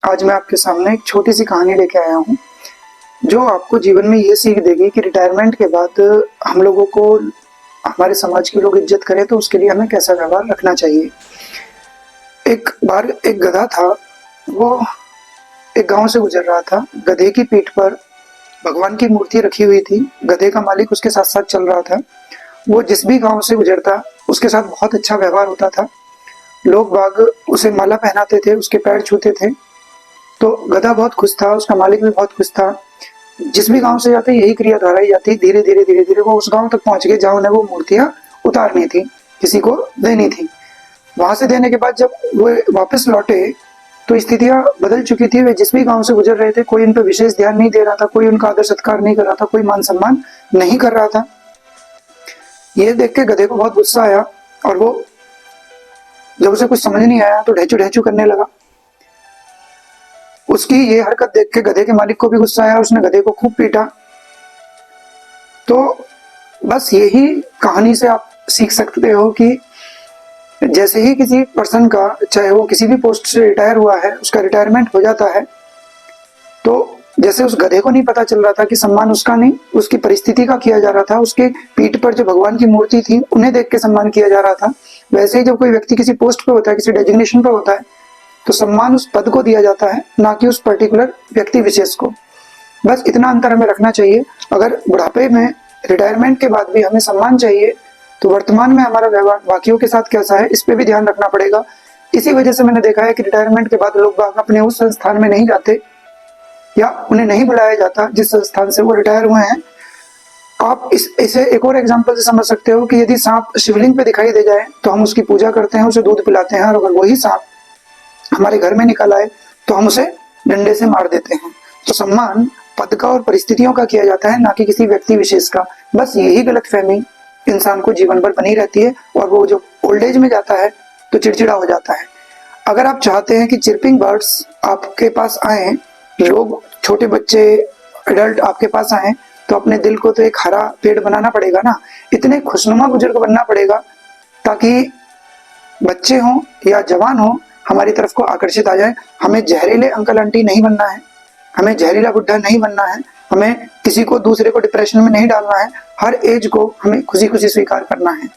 आज मैं आपके सामने एक छोटी सी कहानी लेके आया हूँ जो आपको जीवन में ये सीख देगी कि रिटायरमेंट के बाद हम लोगों को हमारे समाज के लोग इज्जत करें तो उसके लिए हमें कैसा व्यवहार रखना चाहिए। एक बार एक गधा था, वो एक गांव से गुजर रहा था। गधे की पीठ पर भगवान की मूर्ति रखी हुई थी। गधे का मालिक उसके साथ साथ चल रहा था। वो जिस भी गांव से गुजरता उसके साथ बहुत अच्छा व्यवहार होता था। लोग बाग उसे माला पहनाते थे, उसके पैर छूते थे। तो गधा बहुत खुश था, उसका मालिक भी बहुत खुश था। जिस भी गांव से जाते यही क्रिया दोहराई जाती। धीरे धीरे वो उस गांव तक पहुंच गए जहां उन्हें वो मूर्तियां उतारनी थी, किसी को देनी थी। वहां से देने के बाद जब वो वापस लौटे तो स्थितियां बदल चुकी थी। वे जिस भी गांव से गुजर रहे थे कोई इन पर विशेष ध्यान नहीं दे रहा था, कोई उनका आदर सत्कार नहीं कर रहा था, कोई मान सम्मान नहीं कर रहा था। ये देख के गधे को बहुत गुस्सा आया और वो जब उसे कुछ समझ नहीं आया तो ढेचू ढेचू करने लगा। उसकी ये हरकत देख के गधे के मालिक को भी गुस्सा आया, उसने गधे को खूब पीटा। तो बस यही कहानी से आप सीख सकते हो कि जैसे ही किसी पर्सन का, चाहे वो किसी भी पोस्ट से रिटायर हुआ है, उसका रिटायरमेंट हो जाता है, तो जैसे उस गधे को नहीं पता चल रहा था कि सम्मान उसका नहीं उसकी परिस्थिति का किया जा रहा था, उसके पीठ पर जो भगवान की मूर्ति थी उन्हें देख के सम्मान किया जा रहा था, वैसे ही जब कोई व्यक्ति किसी पोस्ट पे होता है, किसी डेजिग्नेशन पे होता है, तो सम्मान उस पद को दिया जाता है, ना कि उस पर्टिकुलर व्यक्ति विशेष को। बस इतना अंतर हमें रखना चाहिए। अगर बुढ़ापे में, रिटायरमेंट के बाद भी हमें सम्मान चाहिए तो वर्तमान में हमारा व्यवहार बाकियों के साथ कैसा है, इस पे भी ध्यान रखना पड़ेगा। इसी वजह से मैंने देखा है कि रिटायरमेंट के बाद लोग अपने उस संस्थान में नहीं जाते या उन्हें नहीं बुलाया जाता जिस संस्थान से वो रिटायर हुए हैं। आप इसे एक और एग्जांपल से समझ सकते हो कि यदि सांप शिवलिंग पे दिखाई दे जाए तो हम उसकी पूजा करते हैं, उसे दूध पिलाते हैं, और अगर वही सांप हमारे घर में निकल आए तो हम उसे डंडे से मार देते हैं। तो सम्मान पद का और परिस्थितियों का किया जाता है, ना कि किसी व्यक्ति विशेष का। बस यही गलतफहमी इंसान को जीवन भर बनी रहती है और वो जो ओल्ड एज में जाता है तो चिड़चिड़ा हो जाता है। अगर आप चाहते हैं कि चिरपिंग बर्ड्स आपके पास आए, लोग, छोटे बच्चे, एडल्ट आपके पास आए, तो अपने दिल को तो एक हरा पेड़ बनाना पड़ेगा ना। इतने खुशनुमा बुजुर्ग बनना पड़ेगा ताकि बच्चे हों या जवान हों हमारी तरफ को आकर्षित आ जाए। हमें जहरीले अंकल आंटी नहीं बनना है, हमें जहरीला बुढ़ा नहीं बनना है, हमें किसी को, दूसरे को डिप्रेशन में नहीं डालना है। हर एज को हमें खुशी खुशी स्वीकार करना है।